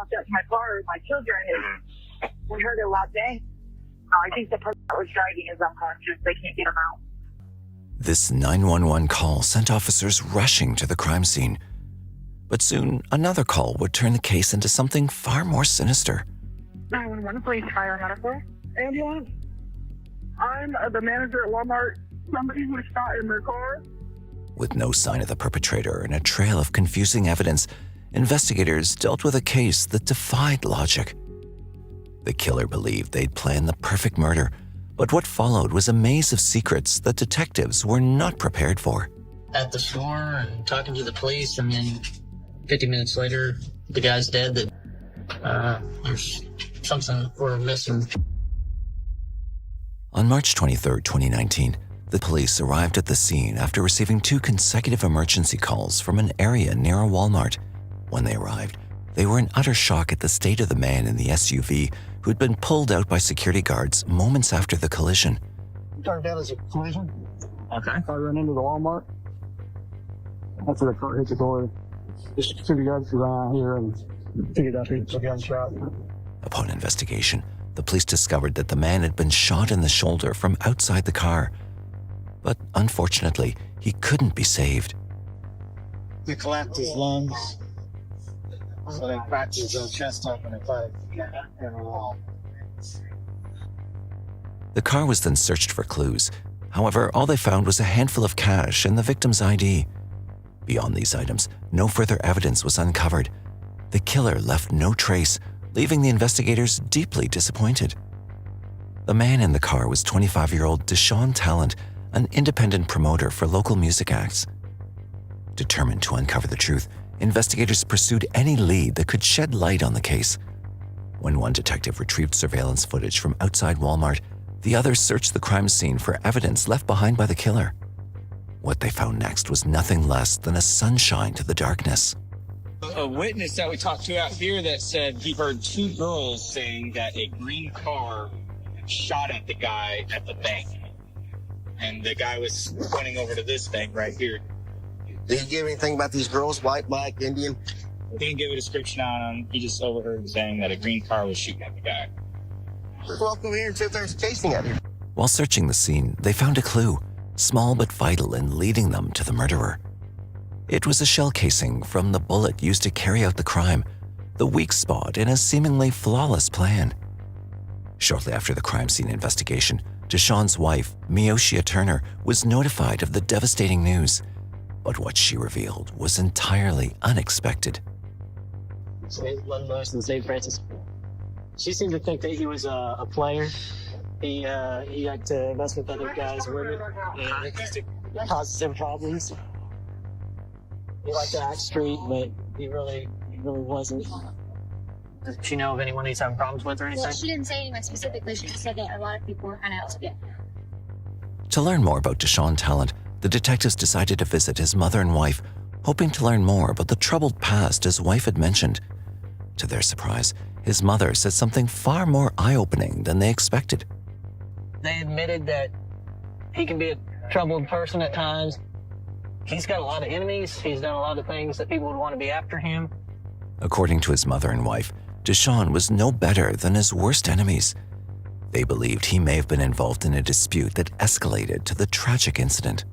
walked up to my car with my children, and we heard a loud bang. I think the person that was driving is unconscious. They can't get him out. This 911 call sent officers rushing to the crime scene. But soon, another call would turn the case into something far more sinister. 911, police, fire medical. Ambulance. I'm the manager at Walmart. Somebody was shot in their car. With no sign of the perpetrator and a trail of confusing evidence, investigators dealt with a case that defied logic. The killer believed they'd planned the perfect murder, but what followed was a maze of secrets that detectives were not prepared for. At the store and talking to the police, and then 50 minutes later, the guy's dead. That there's something we're missing. On March 23, 2019, the police arrived at the scene after receiving 2 consecutive emergency calls from an area near a Walmart. When they arrived, they were in utter shock at the state of the man in the SUV who'd been pulled out by security guards moments after the collision. Turned out as a collision. Okay. I ran into the Walmart. After the car hit the door, just security guards ran out here and figured out he was a gunshot. Upon investigation, the police discovered that the man had been shot in the shoulder from outside the car. But unfortunately, he couldn't be saved. They collapsed his lungs. So they cracked his chest open and put it in the wall. The car was then searched for clues. However, all they found was a handful of cash and the victim's ID. Beyond these items, no further evidence was uncovered. The killer left no trace, leaving the investigators deeply disappointed. The man in the car was 25-year-old Deshaun Talent, an independent promoter for local music acts. Determined to uncover the truth, investigators pursued any lead that could shed light on the case. When one detective retrieved surveillance footage from outside Walmart, the other searched the crime scene for evidence left behind by the killer. What they found next was nothing less than a sunshine to the darkness. A witness that we talked to out here that said he heard 2 girls saying that a green car shot at the guy at the bank. And the guy was pointing over to this bank right here. Did he give anything about these girls, white, black, Indian? He didn't give a description on them. He just overheard saying that a green car was shooting at the guy. Let's walk over here and see if there's casing out here. While searching the scene, they found a clue, small but vital in leading them to the murderer. It was a shell casing from the bullet used to carry out the crime, the weak spot in a seemingly flawless plan. Shortly after the crime scene investigation, Deshaun's wife, Mioshia Turner, was notified of the devastating news. But what she revealed was entirely unexpected. St. Louis and St. Francis. She seemed to think that he was a player. He liked to mess with other guys' women and cause some problems. He liked to act street, but he really wasn't. Does she know of anyone he's having problems with or anything? Well, she didn't say anyone specifically. She just said that a lot of people were kind of out to get him. To learn more about Deshaun Talent, the detectives decided to visit his mother and wife, hoping to learn more about the troubled past his wife had mentioned. To their surprise, his mother said something far more eye-opening than they expected. They admitted that he can be a troubled person at times. He's got a lot of enemies. He's done a lot of things that people would want to be after him. According to his mother and wife, Deshaun was no better than his worst enemies. They believed he may have been involved in a dispute that escalated to the tragic incident.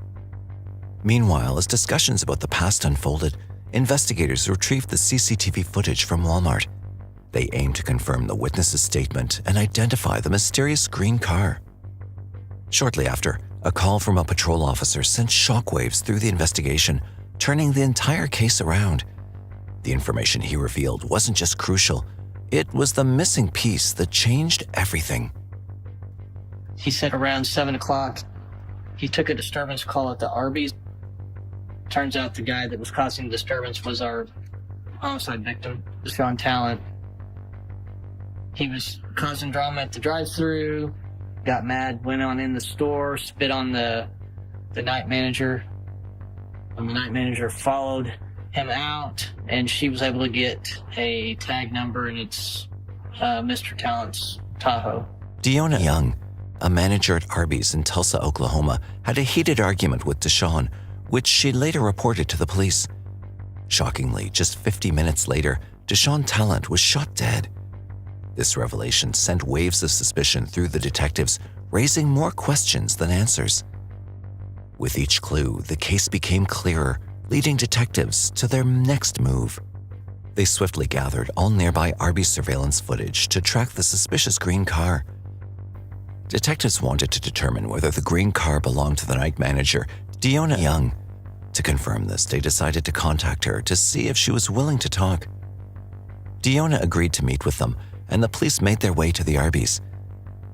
Meanwhile, as discussions about the past unfolded, investigators retrieved the CCTV footage from Walmart. They aimed to confirm the witness's statement and identify the mysterious green car. Shortly after, a call from a patrol officer sent shockwaves through the investigation, turning the entire case around. The information he revealed wasn't just crucial, it was the missing piece that changed everything. He said around 7 o'clock, he took a disturbance call at the Arby's. Turns out the guy that was causing the disturbance was our homicide victim, Deshaun Talent. He was causing drama at the drive-thru, got mad, went on in the store, spit on the night manager. And the night manager followed him out, and she was able to get a tag number, and it's Mr. Talent's Tahoe. Deona Young, a manager at Arby's in Tulsa, Oklahoma, had a heated argument with Deshaun, which she later reported to the police. Shockingly, just 50 minutes later, Deshaun Talent was shot dead. This revelation sent waves of suspicion through the detectives, raising more questions than answers. With each clue, the case became clearer, leading detectives to their next move. They swiftly gathered all nearby Arby's surveillance footage to track the suspicious green car. Detectives wanted to determine whether the green car belonged to the night manager, Deonna Young. To confirm this, they decided to contact her to see if she was willing to talk. Deonna agreed to meet with them, and the police made their way to the Arby's.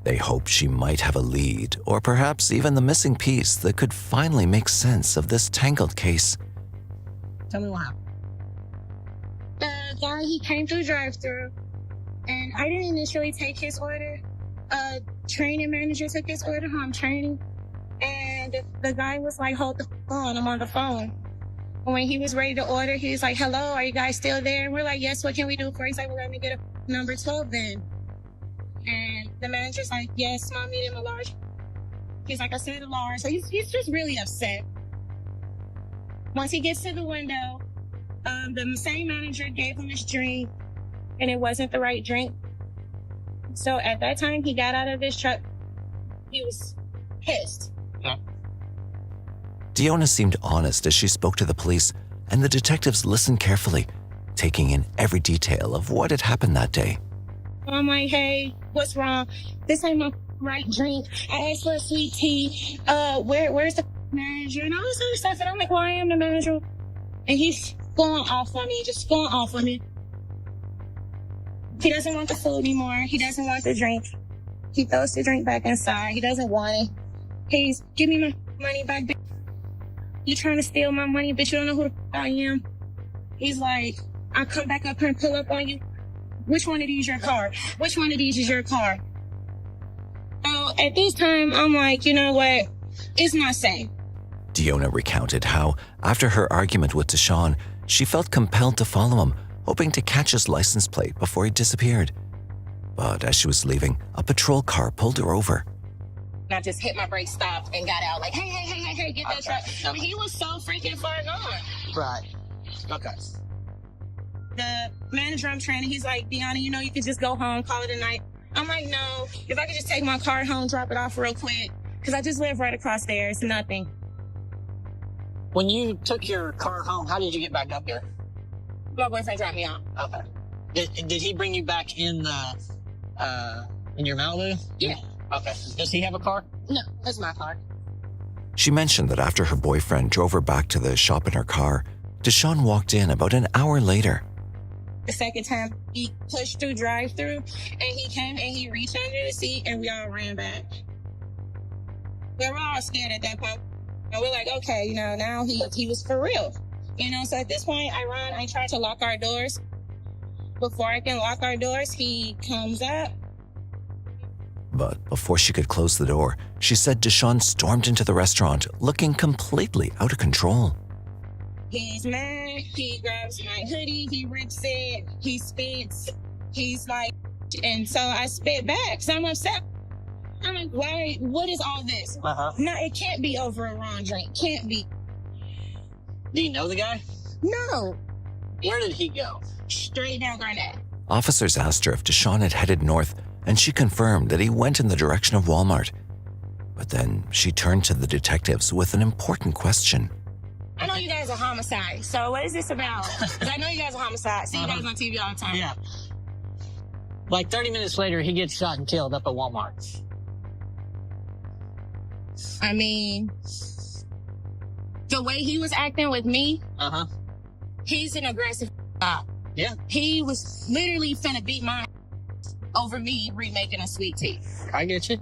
They hoped she might have a lead, or perhaps even the missing piece that could finally make sense of this tangled case. Tell me what happened. The guy, he came through drive-thru, and I didn't initially take his order. Training manager took his order, home training, and the guy was like, hold the phone, I'm on the phone. And when he was ready to order, he was like, hello, are you guys still there? And we're like, yes, what can we do for you? He's like, well, let me get a number 12 then. And the manager's like, yes, small, medium, or large. He's like, I said a large. So he's just really upset. Once he gets to the window, the same manager gave him his drink, and it wasn't the right drink. So at that time, he got out of his truck. He was pissed. Yeah. Deonna seemed honest as she spoke to the police, and the detectives listened carefully, taking in every detail of what had happened that day. I'm like, hey, what's wrong? This ain't my right drink. I asked for a sweet tea. Where's the manager? And all this other stuff. And I'm like, well, I am the manager. And he's going off on me, just going off on me. He doesn't want the food anymore. He doesn't want the drink. He throws the drink back inside. He doesn't want it. Please, give me my money back. You trying to steal my money, bitch? You don't know who the I am. He's like, I'll come back up here and pull up on you. Which one of these is your car? Which one of these is your car? So at this time, I'm like, you know what? It's not safe. Deonna recounted how, after her argument with Deshaun, she felt compelled to follow him, hoping to catch his license plate before he disappeared. But as she was leaving, a patrol car pulled her over. I just hit my brake, stopped, and got out like, hey, get that truck. I mean, he was so freaking far gone. Right. Okay. The manager I'm training, he's like, Deonna, you know, you could just go home, call it a night. I'm like, no, if I could just take my car home, drop it off real quick, because I just live right across there. It's nothing. When you took your car home, how did you get back up here? My boyfriend dropped me off. Okay. Did he bring you back in your Malibu? Yeah. Okay. Does he have a car? No, that's my car. She mentioned that after her boyfriend drove her back to the shop in her car, Deshaun walked in about an hour later. The second time, he pushed through drive-thru, and he came and he reached under the seat, and we all ran back. We were all scared at that point. And we're like, okay, you know, now he was for real. You know, so at this point, I tried to lock our doors. Before I can lock our doors, he comes up. But before she could close the door, she said Deshaun stormed into the restaurant, looking completely out of control. He's mad. He grabs my hoodie. He rips it. He spits. He's like, and so I spit back. So I'm upset. I'm like, why? What is all this? Uh-huh. No, it can't be over a wrong drink. Can't be. Do you know the guy? No. Where did he go? Straight down Garnett. Officers asked her if Deshaun had headed north, and she confirmed that he went in the direction of Walmart. But then she turned to the detectives with an important question. I know you guys are homicide, so what is this about? 'Cause I know you guys are homicide. See you guys on TV all the time. Yeah. Like 30 minutes later, he gets shot and killed up at Walmart. I mean, the way he was acting with me, Uh-huh. he's an aggressive cop. Yeah. He was literally finna beat mine over me remaking a sweet tea. I get you.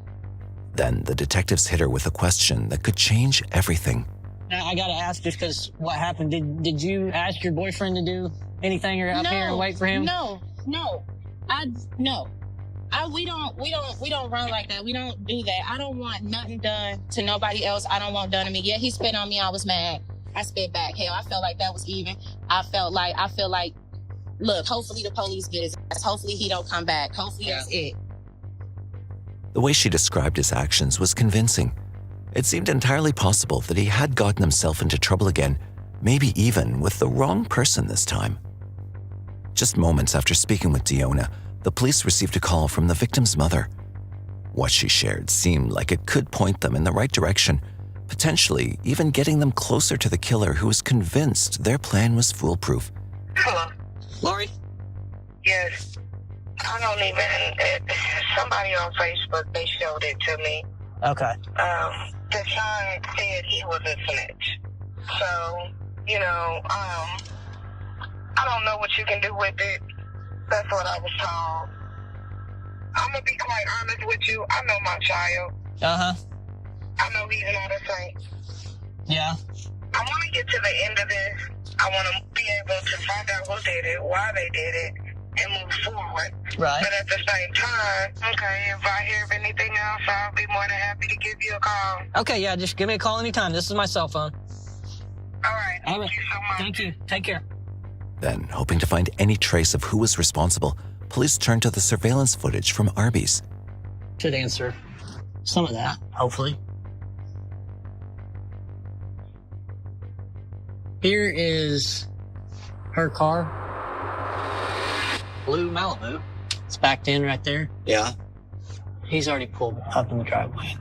Then the detectives hit her with a question that could change everything. Now, I gotta ask just because what happened. Did you ask your boyfriend to do anything or up here and wait for him? No. We don't run like that. We don't do that. I don't want nothing done to nobody else. I don't want done to me. Yeah, he spit on me. I was mad. I spit back. Hell, I felt like that was even. I feel like, look, hopefully the police get his ass. Hopefully he don't come back. Hopefully that's it. The way she described his actions was convincing. It seemed entirely possible that he had gotten himself into trouble again, maybe even with the wrong person this time. Just moments after speaking with Deonna, the police received a call from the victim's mother. What she shared seemed like it could point them in the right direction, potentially even getting them closer to the killer who was convinced their plan was foolproof. Hello. Lori? Yes. I don't even. Somebody on Facebook, they showed it to me. Okay. Deshaun said he was a snitch. So, I don't know what you can do with it. That's what I was told. I'm going to be quite honest with you. I know my child. Uh-huh. I know he's not a saint. Yeah. I want to get to the end of this. I want to be able to find out who did it, why they did it, and move forward. Right. But at the same time, okay, if I hear of anything else, I'll be more than happy to give you a call. Okay, yeah, just give me a call anytime. This is my cell phone. All right. All right. Thank you so much. Thank you. Take care. Then, hoping to find any trace of who was responsible, police turned to the surveillance footage from Arby's. Should answer some of that, hopefully. Here is her car. Blue Malibu. It's backed in right there. Yeah. He's already pulled up in the driveway.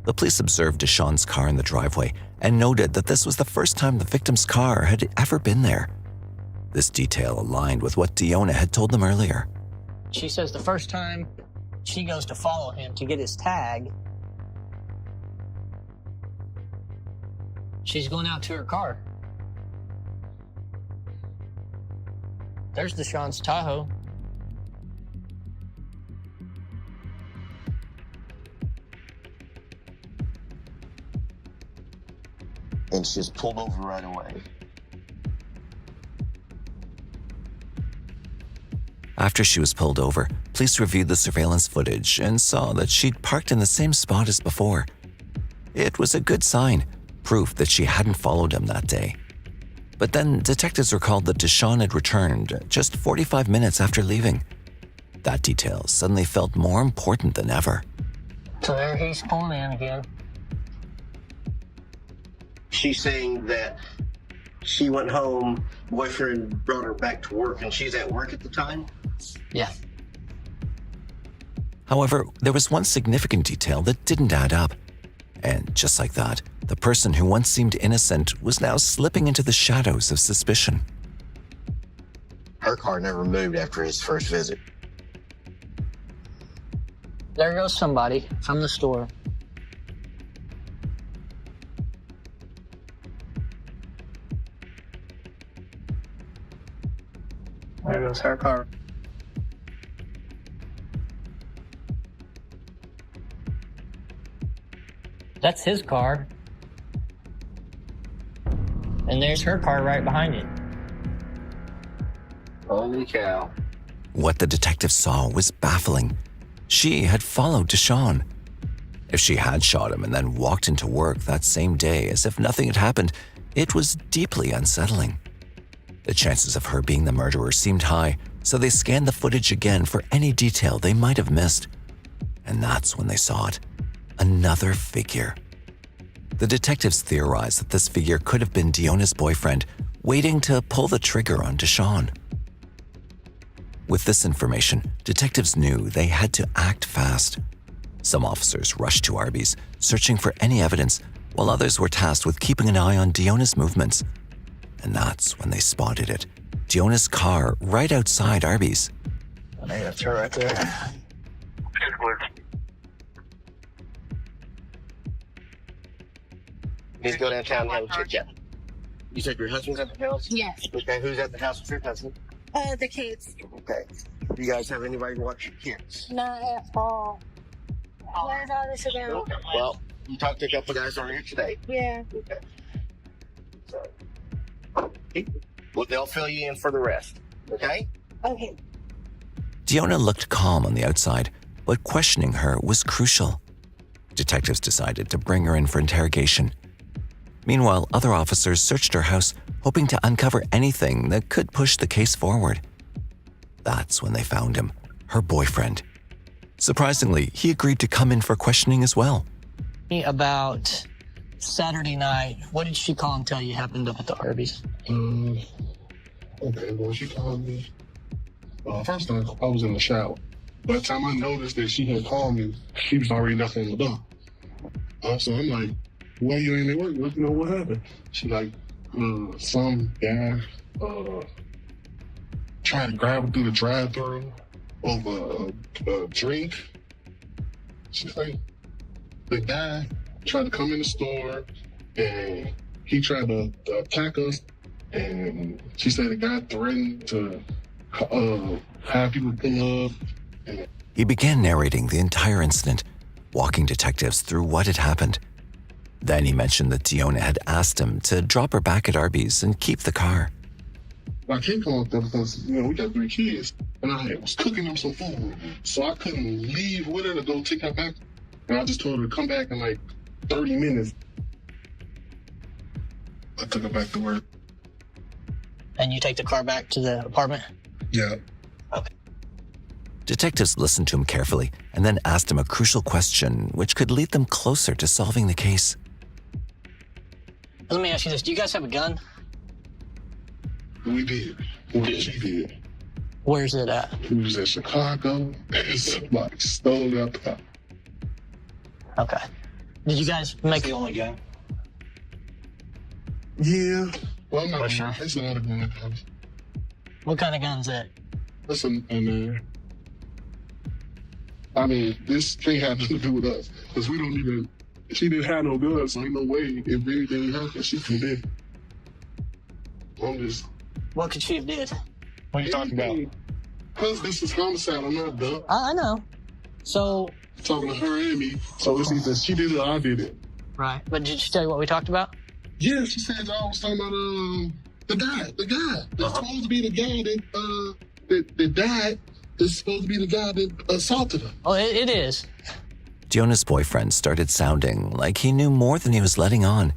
The police observed Deshaun's car in the driveway and noted that this was the first time the victim's car had ever been there. This detail aligned with what Deonna had told them earlier. She says the first time she goes to follow him to get his tag, she's going out to her car. There's Deshaun's Tahoe. And she's pulled over right away. After she was pulled over, police reviewed the surveillance footage and saw that she'd parked in the same spot as before. It was a good sign, proof that she hadn't followed him that day. But then detectives recalled that Deshaun had returned just 45 minutes after leaving. That detail suddenly felt more important than ever. So there he's pulling in again. She's saying that she went home, boyfriend brought her back to work, and she's at work at the time? Yeah. However, there was one significant detail that didn't add up. And just like that, the person who once seemed innocent was now slipping into the shadows of suspicion. Her car never moved after his first visit. There goes somebody from the store. There goes her car. That's his car. And there's her car right behind it. Holy cow. What the detective saw was baffling. She had followed Deshaun. If she had shot him and then walked into work that same day as if nothing had happened, it was deeply unsettling. The chances of her being the murderer seemed high, so they scanned the footage again for any detail they might have missed. And that's when they saw it. Another figure. The detectives theorized that this figure could have been Deonna's boyfriend, waiting to pull the trigger on Deshaun. With this information, detectives knew they had to act fast. Some officers rushed to Arby's, searching for any evidence, while others were tasked with keeping an eye on Deonna's movements. And that's when they spotted it. Deonna's car right outside Arby's. That's her right there. Please go downtown and have a chit chat. You said your husband's at the house? Yes. Okay, who's at the house with your husband? The kids. Okay. Do you guys have anybody watch your kids? Not at all. Where's all this about? Well, you talked to a couple guys on here today. Yeah. Okay. So, well, they'll fill you in for the rest. Okay? Okay. Deonna looked calm on the outside, but questioning her was crucial. Detectives decided to bring her in for interrogation. Meanwhile, other officers searched her house, hoping to uncover anything that could push the case forward. That's when they found him, her boyfriend. Surprisingly, he agreed to come in for questioning as well. About Saturday night, what did she call and tell you happened up at the Arby's? Okay, well, she called me. First off, I was in the shower. By the time I noticed that she had called me, she was already knocking on the door. So I'm like, why you ain't at work? What happened? She like, some guy trying to grab her through the drive-thru over a drink. She's like, the guy tried to come in the store and he tried to attack us. And she said the guy threatened to have people pull up. He began narrating the entire incident, walking detectives through what had happened. Then he mentioned that Deonna had asked him to drop her back at Arby's and keep the car. I can't come up there because, we got 3 kids, and I was cooking them some food, so I couldn't leave with her to go take her back. And I just told her to come back in like 30 minutes. I took her back to work. And you take the car back to the apartment? Yeah. Okay. Detectives listened to him carefully and then asked him a crucial question which could lead them closer to solving the case. Let me ask you this. Do you guys have a gun? We did. Well, she did. Where's it at? It was in Chicago, and somebody stole it out the car. Okay. Did you guys make... The only gun? Yeah. Well, I'm not What's sure. that? It's another gun in the house. What kind of gun is that? That's I mean, this thing had nothing to do with us. Because we don't even... She didn't have no gun, so ain't no way if anything happened, she could have. I'm just... What could she have did? What are you talking about? Because this is homicide, I'm not dumb. I know. So... Talking to her and me, so it's either she did it or I did it. Right. But did she tell you what we talked about? Yeah, she said y'all was talking about the guy. That's supposed to be the guy that died. Is supposed to be the guy that assaulted her. Oh, it is. Deonna's boyfriend started sounding like he knew more than he was letting on.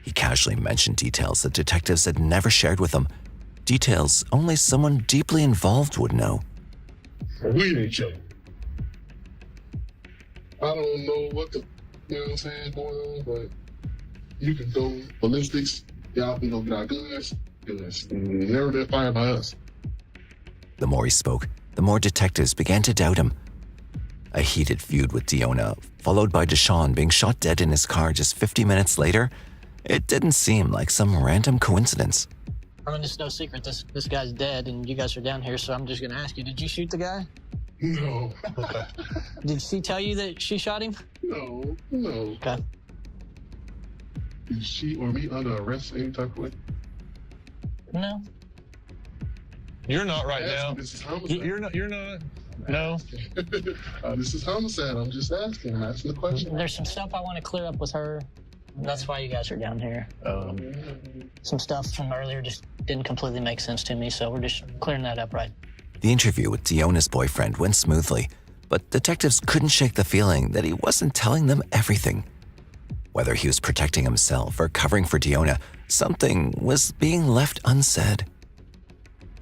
He casually mentioned details that detectives had never shared with him, details only someone deeply involved would know. We didn't kill him. I don't know what the, going on, but you can go ballistics, y'all can go get our guns, and it's never been fired by us. The more he spoke, the more detectives began to doubt him. A heated feud with Deonna, followed by Deshaun being shot dead in his car just 50 minutes later, it didn't seem like some random coincidence. I mean, it's no secret this guy's dead and you guys are down here, so I'm just going to ask you, did you shoot the guy? No. Did she tell you that she shot him? No. Okay. Is she or me under arrest any type of way? No. You're not right now. This is homicide. You're not. No. This is homicide. I'm just asking. I'm asking the question. There's some stuff I want to clear up with her. That's why you guys are down here. Some stuff from earlier just didn't completely make sense to me, so we're just clearing that up, right? The interview with Deonna's boyfriend went smoothly, but detectives couldn't shake the feeling that he wasn't telling them everything. Whether he was protecting himself or covering for Deonna, something was being left unsaid.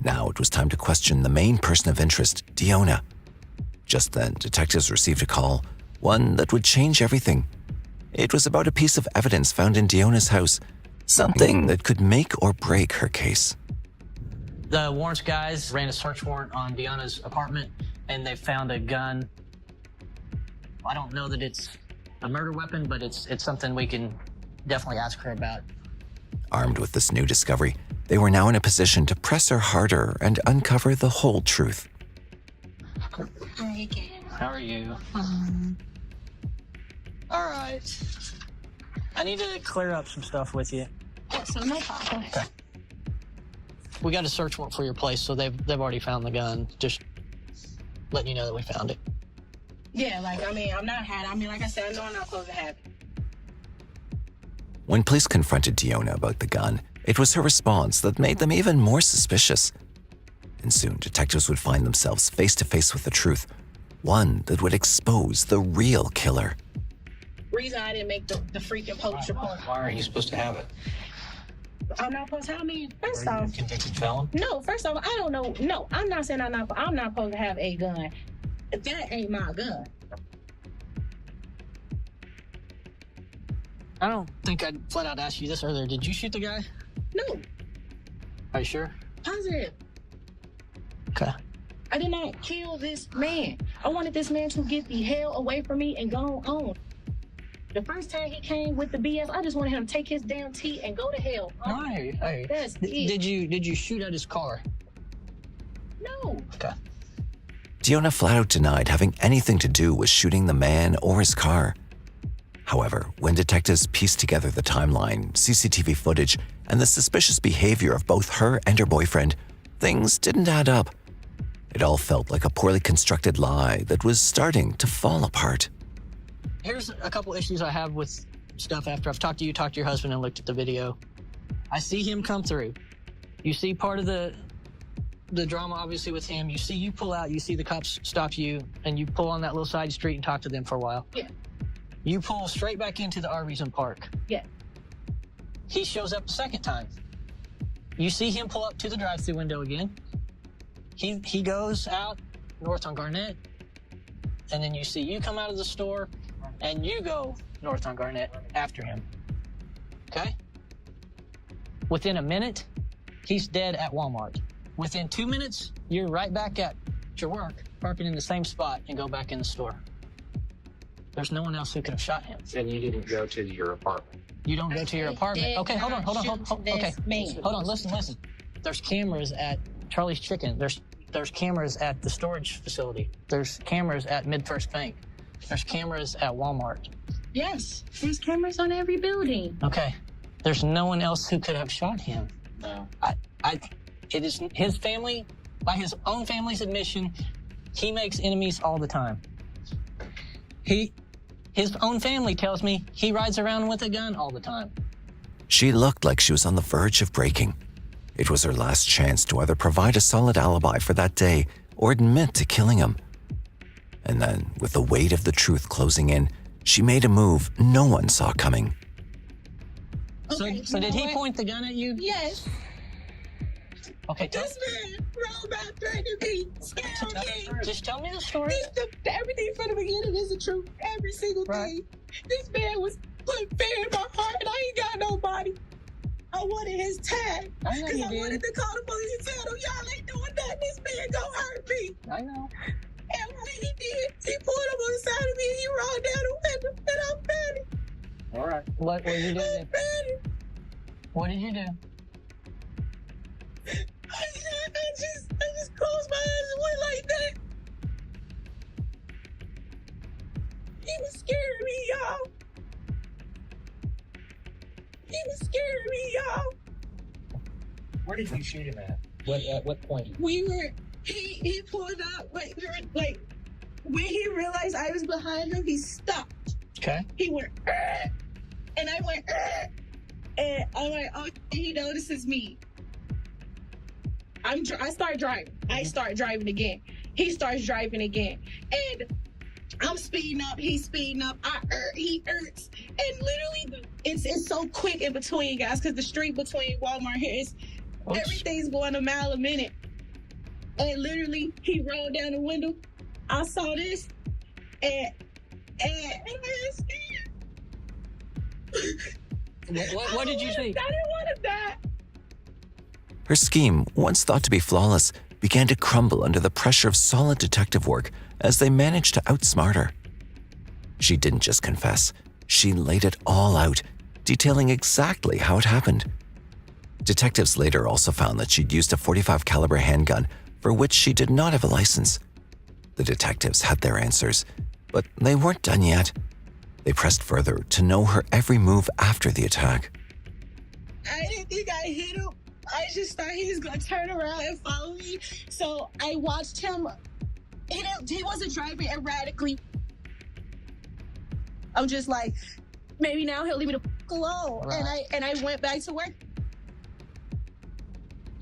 Now it was time to question the main person of interest, Deonna. Just then, detectives received a call, one that would change everything. It was about a piece of evidence found in Deonna's house, something that could make or break her case. The warrants guys ran a search warrant on Deonna's apartment, and they found a gun. I don't know that it's a murder weapon, but it's something we can definitely ask her about. Armed with this new discovery, they were now in a position to press her harder and uncover the whole truth. Hi again. How are you? All right. I need to clear up some stuff with you. Yes, no problem. Okay. We got a search warrant for your place, so they've already found the gun. Just letting you know that we found it. Yeah, like I said, I know I'm not supposed to have it. When police confronted Deonna about the gun, it was her response that made them even more suspicious. And soon, detectives would find themselves face to face with the truth, one that would expose the real killer. Reason I didn't make the freaking police report. Why are you supposed to have it? I'm not supposed to have me. First Are you a off, convicted felon? no. First off, I don't know. No, I'm not saying I'm not supposed to have a gun. That ain't my gun. I don't think I flat out asked you this earlier. Did you shoot the guy? No, Are you sure? positive. Okay. I did not kill this man. I wanted this man to get the hell away from me and go on. The first time he came with the BS, I just wanted him to take his damn tea and go to hell. No, I hear you. I hear you. That's it. Did you shoot at his car? No. Okay. Deonna flat out denied having anything to do with shooting the man or his car. However, when detectives pieced together the timeline, CCTV footage, and the suspicious behavior of both her and her boyfriend, things didn't add up. It all felt like a poorly constructed lie that was starting to fall apart. Here's a couple issues I have with stuff after I've talked to your husband, and looked at the video. I see him come through. You see part of the drama, obviously, with him. You see you pull out, you see the cops stop you, and you pull on that little side street and talk to them for a while. Yeah. You pull straight back into the Arby's and park. Yeah. He shows up the second time. You see him pull up to the drive-thru window again. He goes out north on Garnett, and then you see you come out of the store, and you go north on Garnett after him. Okay? Within a minute, he's dead at Walmart. Within 2 minutes, you're right back at your work, parking in the same spot, and go back in the store. There's no one else who could have shot him. And you didn't go to your apartment. You don't go to your apartment. Okay, hold on. Okay, hold on. Listen. There's cameras at Charlie's Chicken. There's cameras at the storage facility. There's cameras at MidFirst Bank. There's cameras at Walmart. Yes, there's cameras on every building. Okay, there's no one else who could have shot him. No. It is his family, by his own family's admission, he makes enemies all the time. His own family tells me he rides around with a gun all the time. She looked like she was on the verge of breaking. It was her last chance to either provide a solid alibi for that day or admit to killing him. And then, with the weight of the truth closing in, she made a move no one saw coming. Okay, So did he point the gun at you? Yes. Okay, This man rolled back threatening me, scared me. just tell me the story. Everything from the beginning is the truth. Every single Right. thing. This man was putting fear in my heart, and I ain't got nobody. I wanted his tag. I know Because you I wanted did. to call the police and tell them, y'all ain't doing nothing. This man gonna hurt me. I know. And when he did, he pulled up on the side of me and he rolled down the window, and I'm panicked. All right. What did you do? I'm then? panicked. What did you do? I just closed my eyes and went like that. He was scaring me, y'all. He was scaring me, y'all. Where did you shoot him at? At what point? He pulled up, like, we were, like, when he realized I was behind him, he stopped. Okay. He went, "Argh," and I went, "Argh," and I'm like, oh, he notices me. I start driving. I start driving again. He starts driving again. And I'm speeding up. He's speeding up. He irks. And literally, it's so quick in between, guys, because the street between Walmart here is, everything's going a mile a minute. And literally, he rolled down the window. I saw this, and I was scared. What did you see? I didn't want to die. Her scheme, once thought to be flawless, began to crumble under the pressure of solid detective work as they managed to outsmart her. She didn't just confess, she laid it all out, detailing exactly how it happened. Detectives later also found that she'd used a .45 caliber handgun for which she did not have a license. The detectives had their answers, but they weren't done yet. They pressed further to know her every move after the attack. I didn't think I hit him. I just thought he was going to turn around and follow me. So I watched him. He wasn't driving erratically. I'm just like, maybe now he'll leave me the f*** alone. Right. And I went back to work.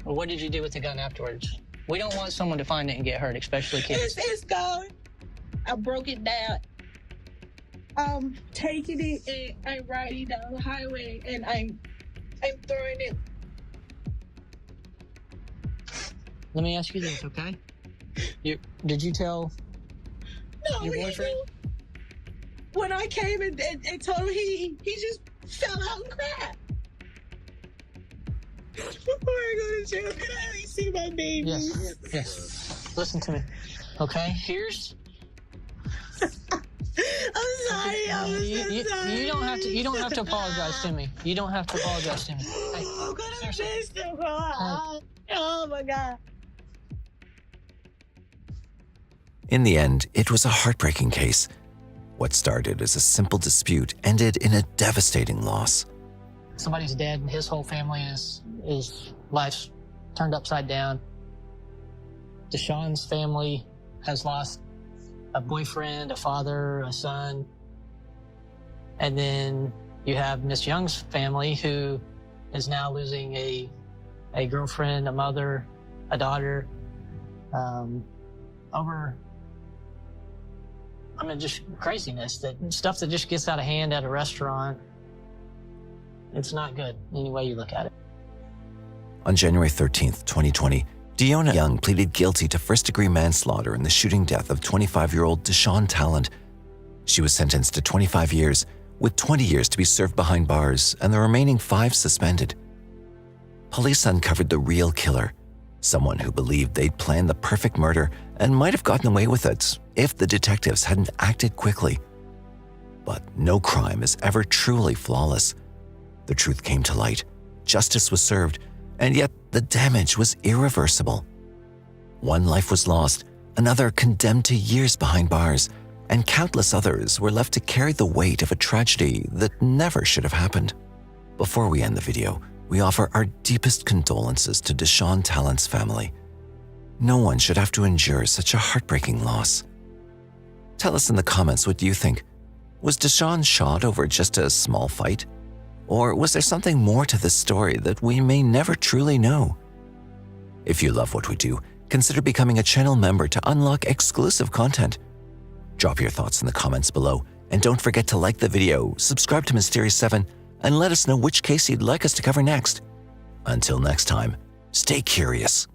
Well, what did you do with the gun afterwards? We don't want someone to find it and get hurt, especially kids. It's gone. I broke it down. I'm taking it and I'm riding down the highway and I'm throwing it. Let me ask you this, okay? Did you tell No, your he boyfriend? knew. When I came and told him, he just fell out and cried. Before I go to jail, can I at least see my baby? Yes. Yes. Listen to me. Okay, here's. I'm sorry. I'm so sorry. You don't have to apologize to me. You don't have to apologize to me. Hey, I'm gonna seriously. miss them. Oh my God. In the end, it was a heartbreaking case. What started as a simple dispute ended in a devastating loss. Somebody's dead and his whole family is life's turned upside down. Deshaun's family has lost a boyfriend, a father, a son. And then you have Miss Young's family, who is now losing a girlfriend, a mother, a daughter, over, just craziness, that stuff that just gets out of hand at a restaurant. It's not good any way you look at it. On January 13th, 2020, Deonna Young pleaded guilty to first-degree manslaughter in the shooting death of 25-year-old Deshaun Talent. She was sentenced to 25 years, with 20 years to be served behind bars and the remaining 5 suspended. Police uncovered the real killer, someone who believed they'd planned the perfect murder and might have gotten away with it if the detectives hadn't acted quickly. But no crime is ever truly flawless. The truth came to light, justice was served, and yet the damage was irreversible. One life was lost, another condemned to years behind bars, and countless others were left to carry the weight of a tragedy that never should have happened. Before we end the video, we offer our deepest condolences to Deshaun Talent's family. No one should have to endure such a heartbreaking loss. Tell us in the comments what you think. Was Deshaun shot over just a small fight? Or was there something more to this story that we may never truly know? If you love what we do, consider becoming a channel member to unlock exclusive content. Drop your thoughts in the comments below, and don't forget to like the video, subscribe to Mysterious 7, and let us know which case you'd like us to cover next. Until next time, stay curious.